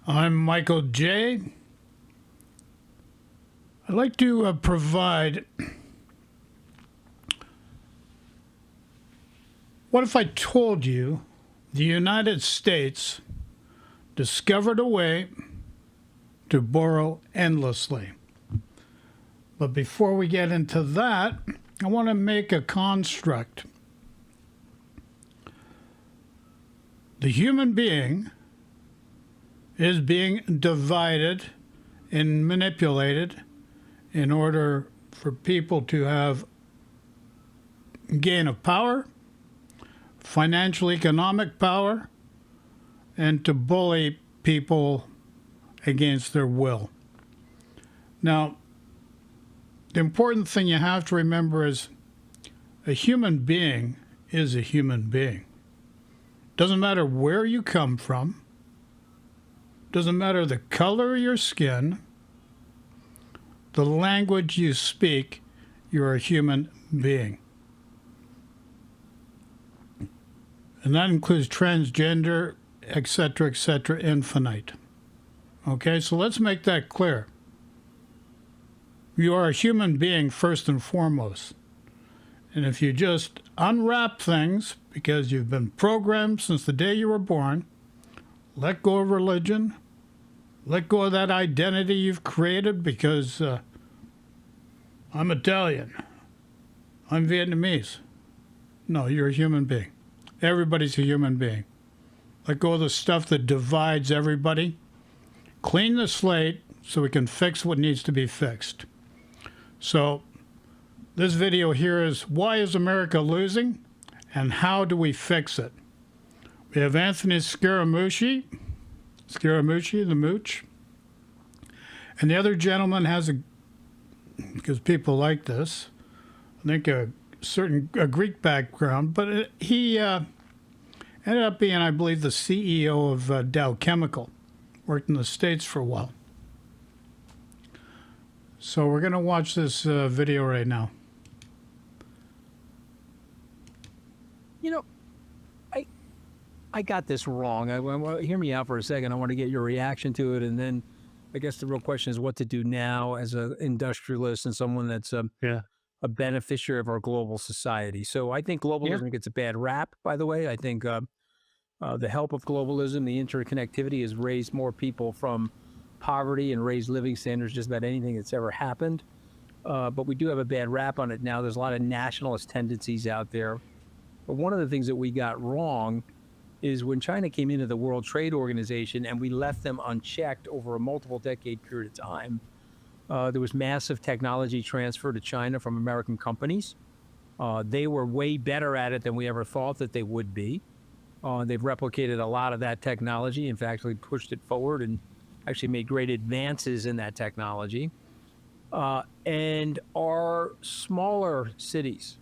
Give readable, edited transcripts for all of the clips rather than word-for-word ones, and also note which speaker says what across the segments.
Speaker 1: I'm Michael J. I'd like to provide. What if I told you the United States discovered a way to borrow endlessly? But before we get into that, I want to make a construct. The human being is being divided and manipulated in order for people to have gain of power, financial economic power, and to bully people against their will. Now, the important thing you have to remember is a human being is a human being. Doesn't matter where you come from, doesn't matter the color of your skin, the language you speak, you're a human being. And that includes transgender, etc., infinite. Okay, so let's make that clear. You are a human being first and foremost. And if you just unwrap things because you've been programmed since the day you were born, let go of religion, let go of that identity you've created because I'm Italian, I'm Vietnamese. No, you're a human being. Everybody's a human being. Let go of the stuff that divides everybody. Clean the slate so we can fix what needs to be fixed. So this video here is why is America losing and how do we fix it? We have Anthony Scaramucci, the mooch. And the other gentleman has because people like this, I think a Greek background, but he ended up being, I believe, the CEO of Dow Chemical, worked in the States for a while. So we're going to watch this video right now.
Speaker 2: You know, I got this wrong. Hear me out for a second. I want to get your reaction to it, and then I guess the real question is what to do now as an industrialist and someone that's a beneficiary of our global society. So I think globalism gets a bad rap, by the way. I think the help of globalism, the interconnectivity has raised more people from poverty and raised living standards just about anything that's ever happened. But we do have a bad rap on it now. There's a lot of nationalist tendencies out there. But one of the things that we got wrong is when China came into the World Trade Organization and we left them unchecked over a multiple decade period of time, there was massive technology transfer to China from American companies. They were way better at it than we ever thought that they would be. They've replicated a lot of that technology. In fact, we pushed it forward and actually made great advances in that technology. And our smaller cities,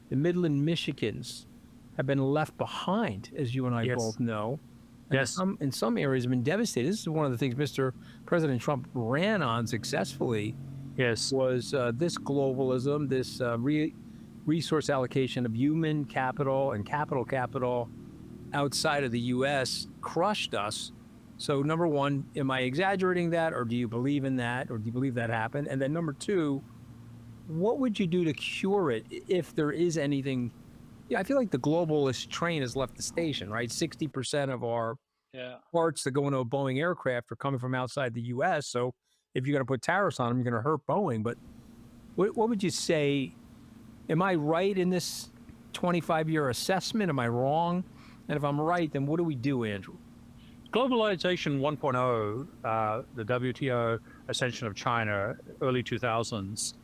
Speaker 2: the Midland Michigans, have been left behind, as you and I both know. And in some areas have been devastated. This is one of the things Mr. President Trump ran on successfully. Was this globalism, this resource allocation of human capital and capital outside of the U.S. crushed us. So number one, am I exaggerating that, or do you believe in that, or do you believe that happened? And then number two, what would you do to cure it if there is anything? Yeah, I feel like the globalist train has left the station, right? 60% of our parts that go into a Boeing aircraft are coming from outside the U.S. So if you're going to put tariffs on them, you're going to hurt Boeing. But what would you say? Am I right in this 25-year assessment? Am I wrong? And if I'm right, then what do we do, Andrew?
Speaker 3: Globalization 1.0, the WTO ascension of China, early 2000s,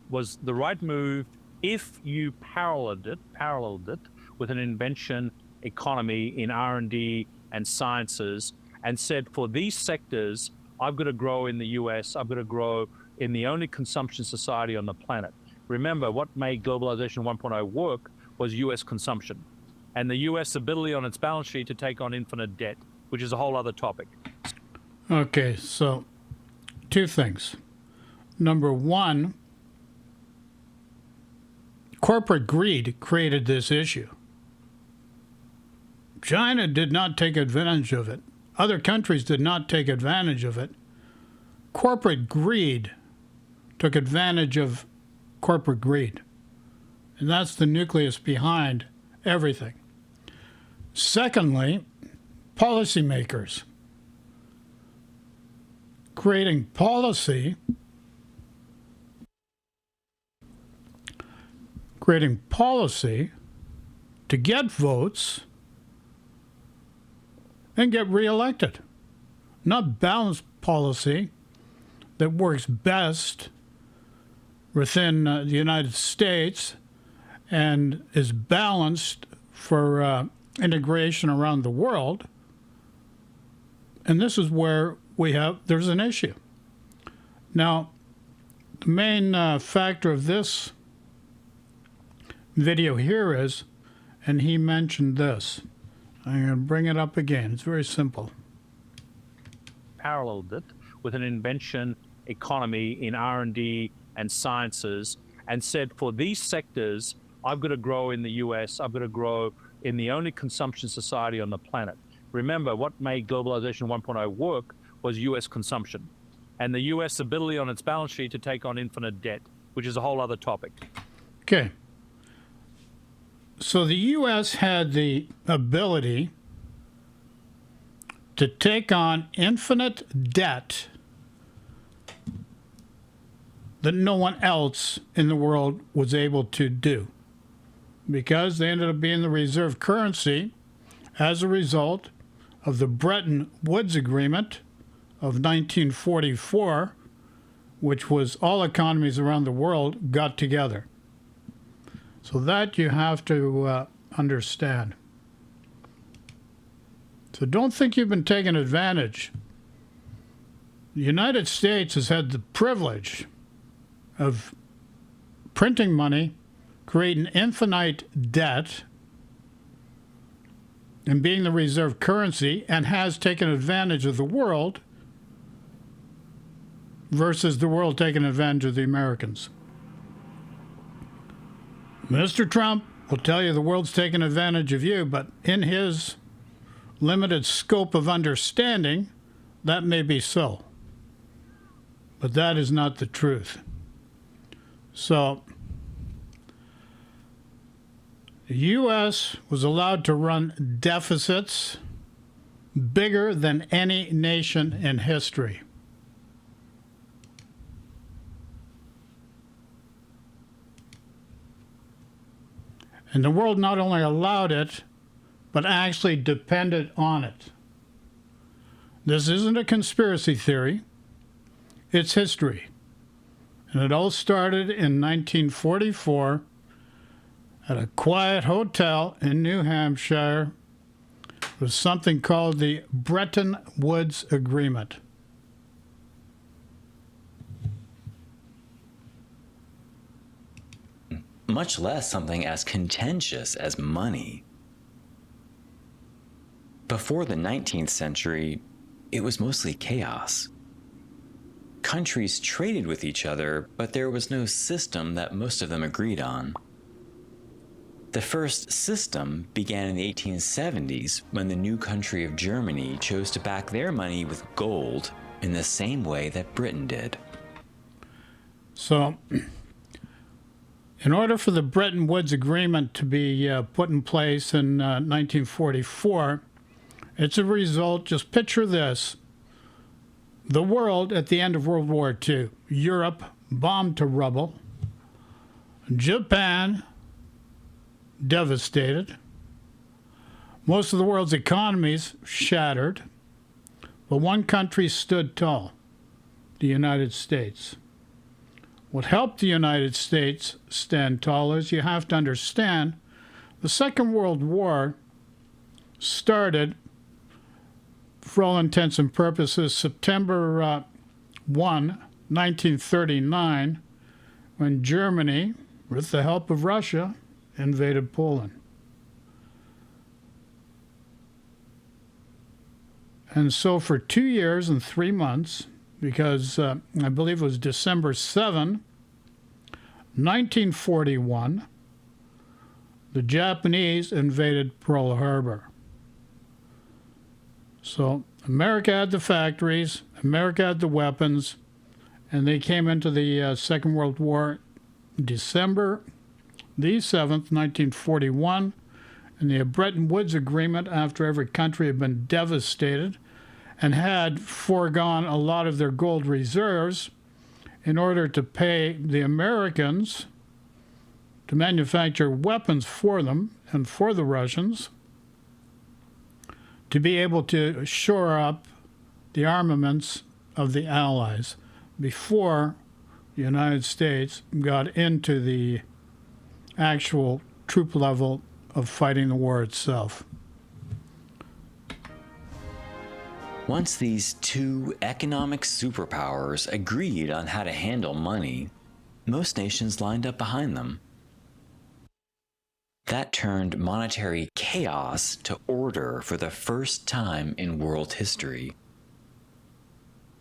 Speaker 3: was the right move if you paralleled it with an invention economy in R&D and sciences, and said, for these sectors, I've got to grow in the US, I've got to grow in the only consumption society on the planet. Remember, what made globalization 1.0 work was US consumption, and the US ability on its balance sheet to take on infinite debt, which is a whole other topic.
Speaker 1: Okay, so two things. Number one, corporate greed created this issue. China did not take advantage of it. Other countries did not take advantage of it. Corporate greed took advantage of corporate greed. And that's the nucleus behind everything. Secondly, policymakers. Creating policy to get votes and get reelected. Not balanced policy that works best within the United States and is balanced for integration around the world. And this is where there's an issue. Now, the main factor of this video here is, and he mentioned this. I'm going to bring it up again. It's very simple.
Speaker 3: Paralleled it with an invention economy in R&D and sciences, and said, for these sectors, I've got to grow in the US, I've got to grow in the only consumption society on the planet. Remember, what made globalization 1.0 work was US consumption, and the US ability on its balance sheet to take on infinite debt, which is a whole other topic.
Speaker 1: Okay. So the U.S. had the ability to take on infinite debt that no one else in the world was able to do, because they ended up being the reserve currency as a result of the Bretton Woods Agreement of 1944, which was all economies around the world got together. So that you have to understand. So don't think you've been taken advantage. The United States has had the privilege of printing money, creating infinite debt, and being the reserve currency, and has taken advantage of the world versus the world taking advantage of the Americans. Mr. Trump will tell you the world's taking advantage of you, but in his limited scope of understanding, that may be so. But that is not the truth. So, the U.S. was allowed to run deficits bigger than any nation in history. And the world not only allowed it, but actually depended on it. This isn't a conspiracy theory. It's history. And it all started in 1944 at a quiet hotel in New Hampshire with something called the Bretton Woods Agreement.
Speaker 4: Much less something as contentious as money. Before the 19th century, it was mostly chaos. Countries traded with each other, but there was no system that most of them agreed on. The first system began in the 1870s when the new country of Germany chose to back their money with gold in the same way that Britain did.
Speaker 1: So, in order for the Bretton Woods Agreement to be put in place in 1944, it's a result, just picture this, the world at the end of World War II, Europe bombed to rubble, Japan devastated, most of the world's economies shattered, but one country stood tall, the United States. What helped the United States stand tall is you have to understand the Second World War started, for all intents and purposes, September 1, 1939, when Germany, with the help of Russia, invaded Poland. And so for 2 years and 3 months, because I believe it was December 7, 1941, the Japanese invaded Pearl Harbor. So America had the factories, America had the weapons, and they came into the Second World War December the 7th, 1941, and the Bretton Woods Agreement after every country had been devastated and had foregone a lot of their gold reserves in order to pay the Americans to manufacture weapons for them and for the Russians to be able to shore up the armaments of the Allies before the United States got into the actual troop level of fighting the war itself.
Speaker 4: Once these two economic superpowers agreed on how to handle money, most nations lined up behind them. That turned monetary chaos to order for the first time in world history.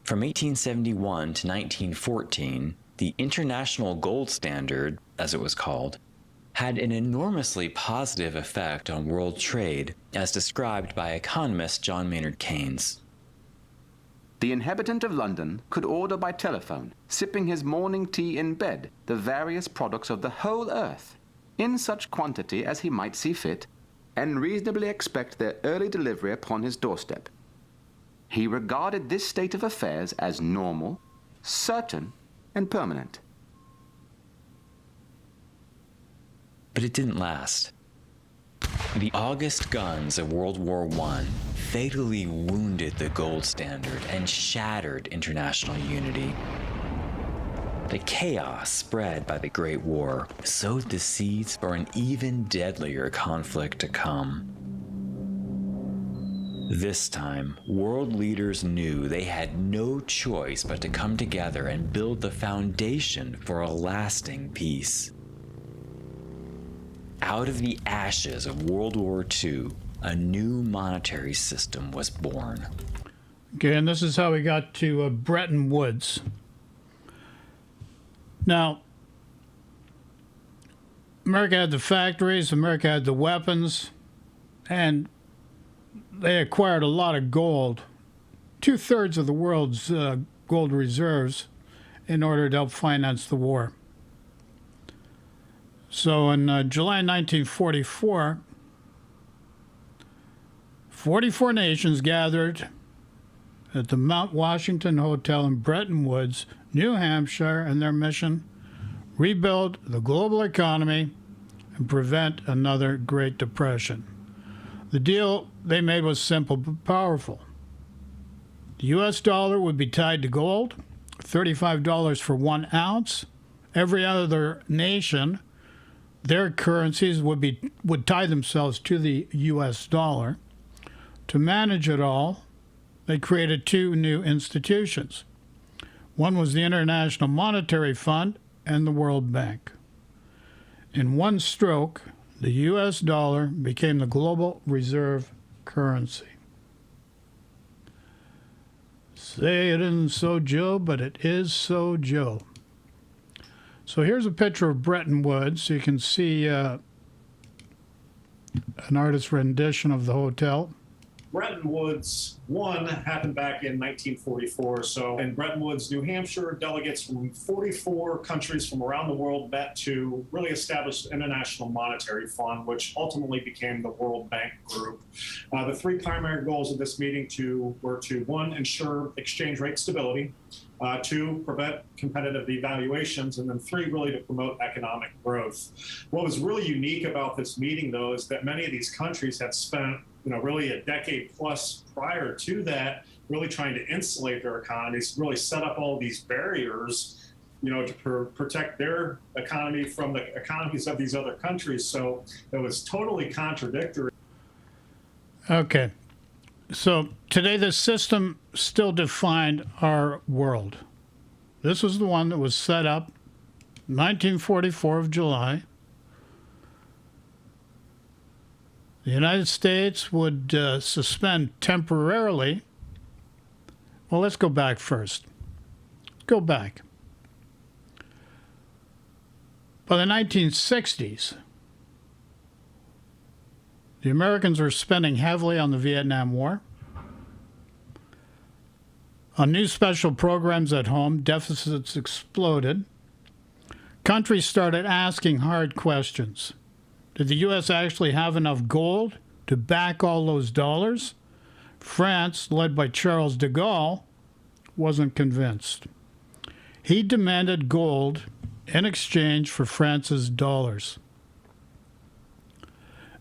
Speaker 4: From 1871 to 1914, the International Gold Standard, as it was called, had an enormously positive effect on world trade, as described by economist John Maynard Keynes.
Speaker 5: The inhabitant of London could order by telephone, sipping his morning tea in bed, the various products of the whole earth, in such quantity as he might see fit, and reasonably expect their early delivery upon his doorstep. He regarded this state of affairs as normal, certain, and permanent.
Speaker 4: But it didn't last. The August guns of World War I fatally wounded the gold standard and shattered international unity. The chaos spread by the Great War sowed the seeds for an even deadlier conflict to come. This time, world leaders knew they had no choice but to come together and build the foundation for a lasting peace. Out of the ashes of World War II, a new monetary system was born.
Speaker 1: Okay, and this is how we got to Bretton Woods. Now, America had the factories, America had the weapons, and they acquired a lot of gold, 2/3 of the world's gold reserves, in order to help finance the war. So in July 1944, 44 nations gathered at the Mount Washington Hotel in Bretton Woods, New Hampshire, and their mission: rebuild the global economy and prevent another Great Depression. The deal they made was simple but powerful. The U.S. dollar would be tied to gold, $35 for 1 ounce. Every other nation, their currencies would tie themselves to the U.S. dollar. To manage it all, they created two new institutions. One was the International Monetary Fund and the World Bank. In one stroke, the U.S. dollar became the global reserve currency. Say it isn't so, Joe, but it is so, Joe. So here's a picture of Bretton Woods. So you can see an artist's rendition of the hotel.
Speaker 6: Bretton Woods 1 happened back in 1944. So in Bretton Woods, New Hampshire, delegates from 44 countries from around the world met to really establish the International Monetary Fund, which ultimately became the World Bank Group. The three primary goals of this meeting were to, 1, ensure exchange rate stability, 2, prevent competitive devaluations, and then 3, really to promote economic growth. What was really unique about this meeting, though, is that many of these countries had spent really a decade plus prior to that, really trying to insulate their economies, really set up all these barriers, to protect their economy from the economies of these other countries. So it was totally contradictory.
Speaker 1: Okay. So today the system still defined our world. This was the one that was set up 1944 of July. The United States would suspend temporarily. Well, let's go back first. Go back. By the 1960s, the Americans were spending heavily on the Vietnam War. On new special programs at home, deficits exploded. Countries started asking hard questions. Did the U.S. actually have enough gold to back all those dollars? France, led by Charles de Gaulle, wasn't convinced. He demanded gold in exchange for France's dollars.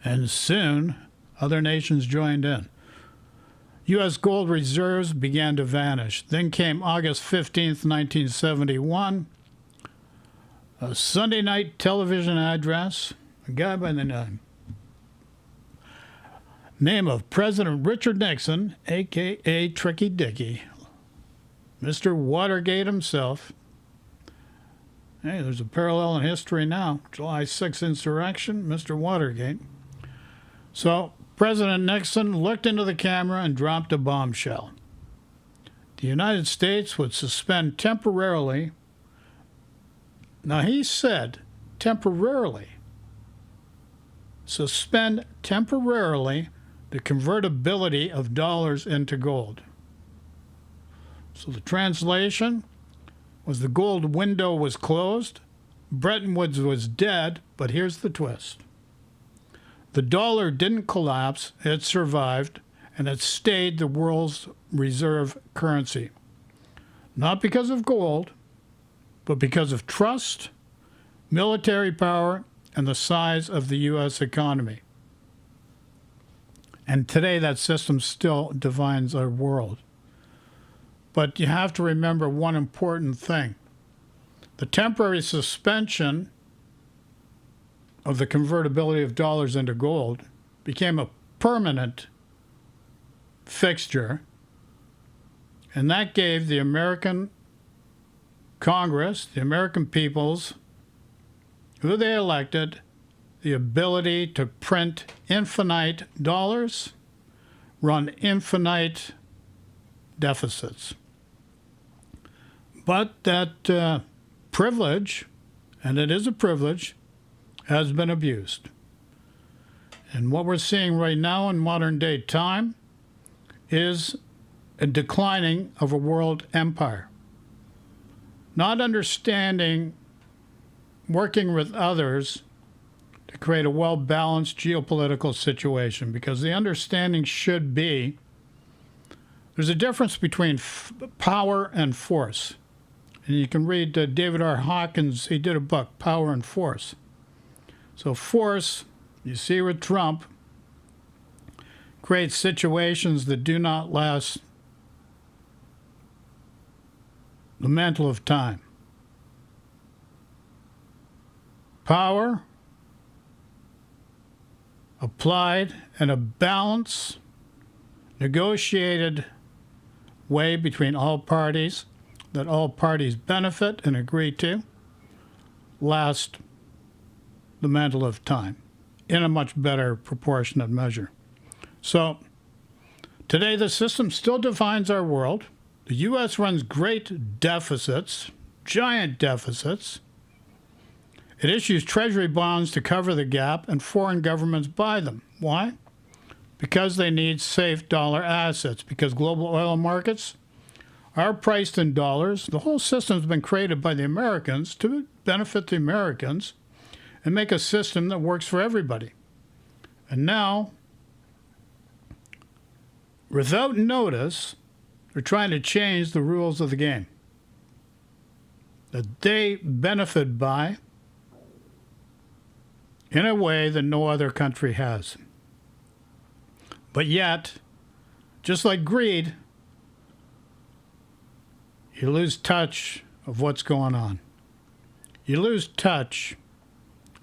Speaker 1: And soon, other nations joined in. U.S. gold reserves began to vanish. Then came August 15th, 1971, a Sunday night television address, a guy by the name of President Richard Nixon, a.k.a. Tricky Dicky, Mr. Watergate himself. Hey, there's a parallel in history now. July 6th insurrection, Mr. Watergate. So President Nixon looked into the camera and dropped a bombshell. The United States would suspend temporarily. Now he said temporarily. Suspend temporarily the convertibility of dollars into gold. So the translation was the gold window was closed, Bretton Woods was dead, but here's the twist. The dollar didn't collapse, it survived, and it stayed the world's reserve currency. Not because of gold, but because of trust, military power, and the size of the U.S. economy. And today that system still defines our world. But you have to remember one important thing. The temporary suspension of the convertibility of dollars into gold became a permanent fixture, and that gave the American Congress, the American peoples, who they elected, the ability to print infinite dollars, run infinite deficits. But that privilege, and it is a privilege, has been abused. And what we're seeing right now in modern day time is a declining of a world empire. Not understanding working with others to create a well-balanced geopolitical situation, because the understanding should be there's a difference between power and force. And you can read David R. Hawkins, he did a book, Power and Force. So force, you see with Trump, creates situations that do not last the mantle of time. Power applied in a balanced, negotiated way between all parties that all parties benefit and agree to last the mantle of time in a much better proportionate measure. So today the system still defines our world. The U.S. runs great deficits, giant deficits. It issues treasury bonds to cover the gap, and foreign governments buy them. Why? Because they need safe dollar assets, because global oil markets are priced in dollars. The whole system has been created by the Americans to benefit the Americans and make a system that works for everybody. And now, without notice, they're trying to change the rules of the game that they benefit by in a way that no other country has. But yet, just like greed, you lose touch of what's going on. You lose touch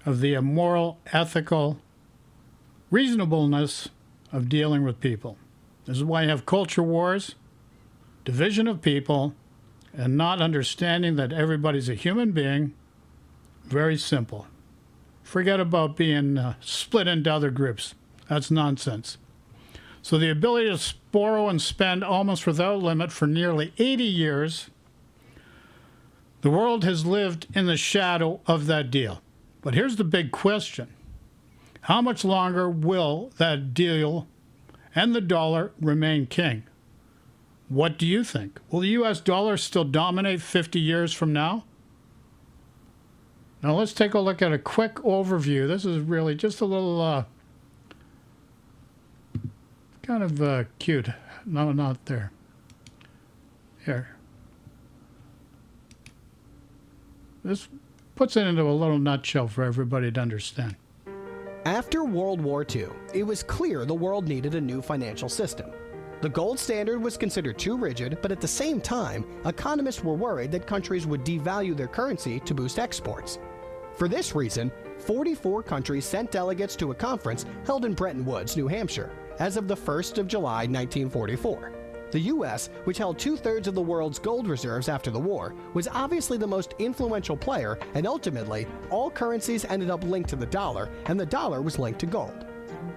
Speaker 1: of the immoral, ethical reasonableness of dealing with people. This is why you have culture wars, division of people, and not understanding that everybody's a human being. Very simple. Forget about being split into other groups. That's nonsense. So the ability to borrow and spend almost without limit for nearly 80 years, the world has lived in the shadow of that deal. But here's the big question. How much longer will that deal and the dollar remain king? What do you think? Will the U.S. dollar still dominate 50 years from now? Now let's take a look at a quick overview. This is really just a little kind of cute. No, not there. Here. This puts it into a little nutshell for everybody to understand.
Speaker 7: After World War II, it was clear the world needed a new financial system. The gold standard was considered too rigid, but at the same time, economists were worried that countries would devalue their currency to boost exports. For this reason, 44 countries sent delegates to a conference held in Bretton Woods, New Hampshire, as of the 1st of July, 1944. The U.S., which held 2/3 of the world's gold reserves after the war, was obviously the most influential player, and ultimately, all currencies ended up linked to the dollar, and the dollar was linked to gold.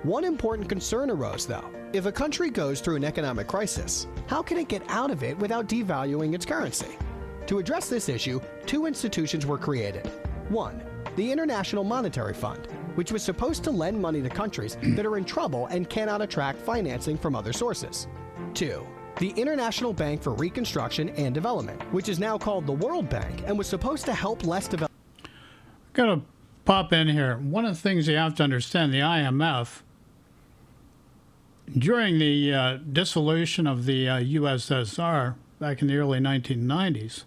Speaker 7: One important concern arose, though. If a country goes through an economic crisis, how can it get out of it without devaluing its currency? To address this issue, two institutions were created. One, the International Monetary Fund, which was supposed to lend money to countries that are in trouble and cannot attract financing from other sources. Two, the International Bank for Reconstruction and Development, which is now called the World Bank and was supposed to help less developed.
Speaker 1: Got to pop in here. One of the things you have to understand, the IMF, during the dissolution of the USSR back in the early 1990s,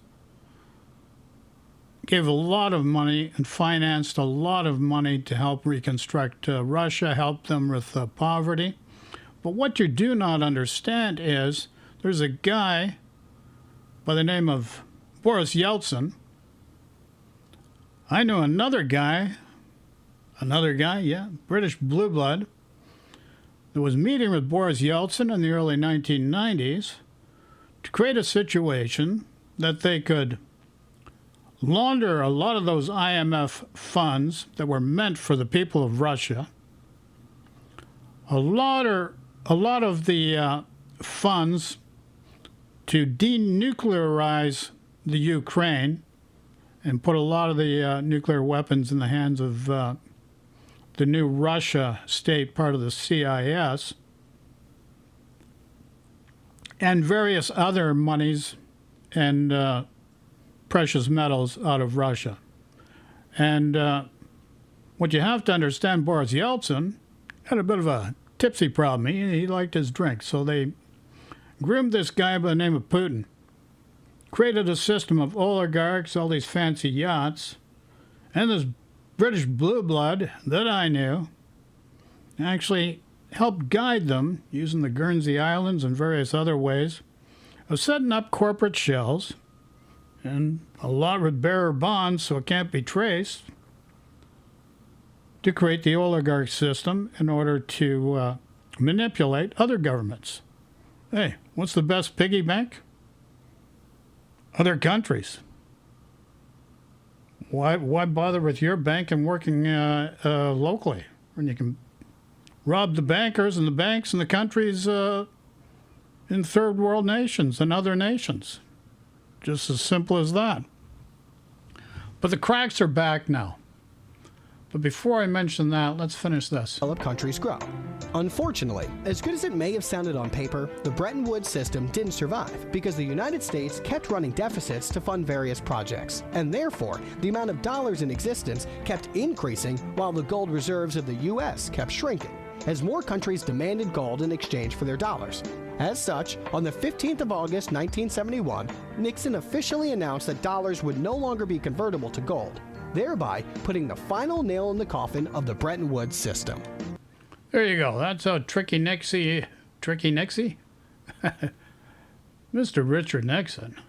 Speaker 1: gave a lot of money and financed a lot of money to help reconstruct Russia, help them with poverty. But what you do not understand is there's a guy by the name of Boris Yeltsin. I know another guy, British blue blood, that was meeting with Boris Yeltsin in the early 1990s to create a situation that they could launder a lot of those IMF funds that were meant for the people of Russia, a lot of the funds to denuclearize the Ukraine and put a lot of the nuclear weapons in the hands of the new Russia state, part of the CIS, and various other monies and precious metals out of Russia. And what you have to understand, Boris Yeltsin had a bit of a tipsy problem. He liked his drink. So they groomed this guy by the name of Putin, created a system of oligarchs, all these fancy yachts, and this British blue blood that I knew actually helped guide them, using the Guernsey Islands and various other ways, of setting up corporate shells, and a lot with bearer bonds so it can't be traced, to create the oligarch system in order to manipulate other governments. Hey, what's the best piggy bank? Other countries. Why bother with your bank and working locally when you can rob the bankers and the banks and the countries in third world nations and other nations? Just as simple as that. But the cracks are back now. But before I mention that, let's finish this.
Speaker 7: Developed countries grow. Unfortunately, as good as it may have sounded on paper, the Bretton Woods system didn't survive because the United States kept running deficits to fund various projects, and therefore the amount of dollars in existence kept increasing while the gold reserves of the U.S. kept shrinking, as more countries demanded gold in exchange for their dollars. As such, on the 15th of August 1971, Nixon officially announced that dollars would no longer be convertible to gold, thereby putting the final nail in the coffin of the Bretton Woods system.
Speaker 1: There you go. That's how Tricky Nixie, Mr. Richard Nixon,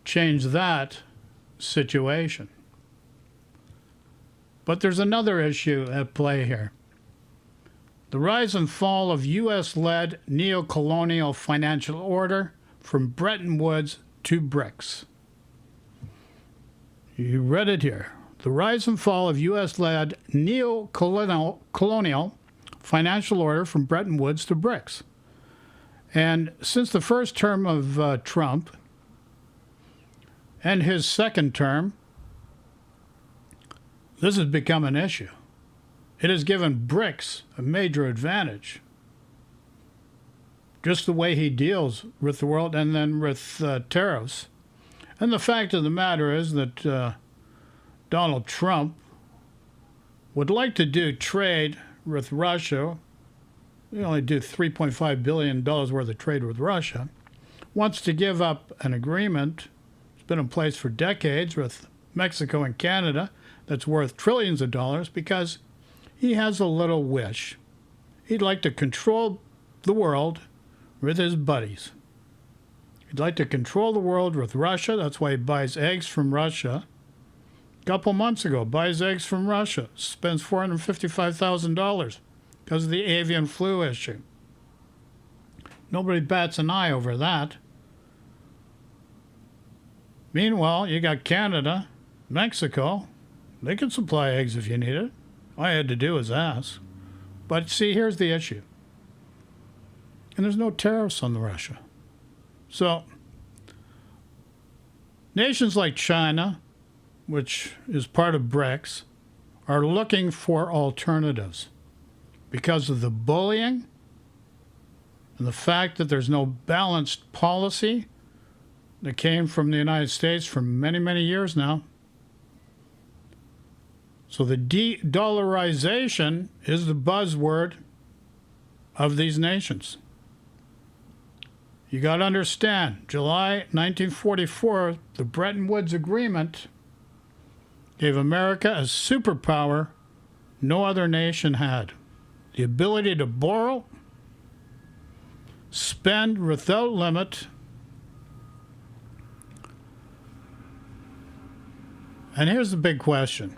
Speaker 1: changed that situation. But there's another issue at play here. The rise and fall of U.S.-led neo-colonial financial order from Bretton Woods to BRICS. You read it here. The rise and fall of U.S.-led neo-colonial financial order from Bretton Woods to BRICS. And since the first term of Trump and his second term, this has become an issue. It has given BRICS a major advantage. just the way he deals with the world, and then with tariffs. And the fact of the matter is that Donald Trump would like to do trade with Russia. We only do $3.5 billion worth of trade with Russia. Wants to give up an agreement. It's been in place for decades with Mexico and Canada that's worth trillions of dollars because he has a little wish. He'd like to control the world with his buddies. He'd like to control the world with Russia. That's why he buys eggs from Russia. A couple months ago, buys eggs from Russia. Spends $455,000 because of the avian flu issue. Nobody bats an eye over that. Meanwhile, you got Canada, Mexico. They can supply eggs if you need it. All I had to do was ask. But see, here's the issue. And there's no tariffs on the Russia. So, nations like China, which is part of BRICS, are looking for alternatives because of the bullying and the fact that there's no balanced policy that came from the United States for many, many years now. So the de-dollarization is the buzzword of these nations. You got to understand, July 1944, the Bretton Woods Agreement gave America a superpower no other nation had. The ability to borrow, spend without limit, and here's the big question.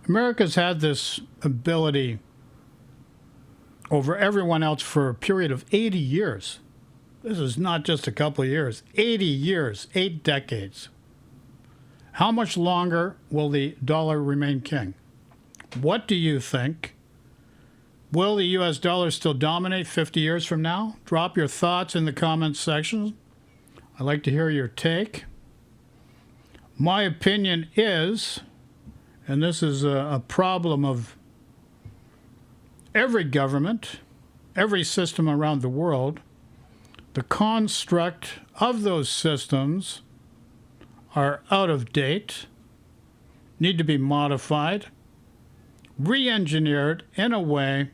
Speaker 1: America's had this ability over everyone else for a period of 80 years. This is not just a couple of years. 80 years, 8 decades. How much longer will the dollar remain king? What do you think? Will the U.S. dollar still dominate 50 years from now? Drop your thoughts in the comments section. I'd like to hear your take. My opinion is, and this is a problem of every government, every system around the world, the construct of those systems are out of date, need to be modified, re-engineered in a way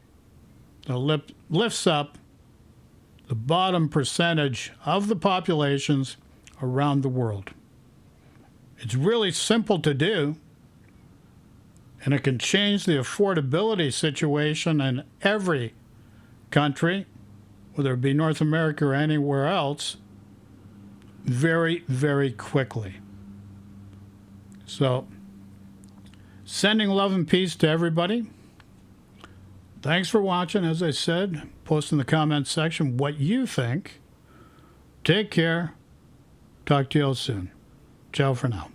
Speaker 1: that lifts up the bottom percentage of the populations around the world. It's really simple to do, and it can change the affordability situation in every country, whether it be North America or anywhere else, very, very quickly. So, sending love and peace to everybody. Thanks for watching. As I said, post in the comments section what you think. Take care. Talk to you all soon. Ciao for now.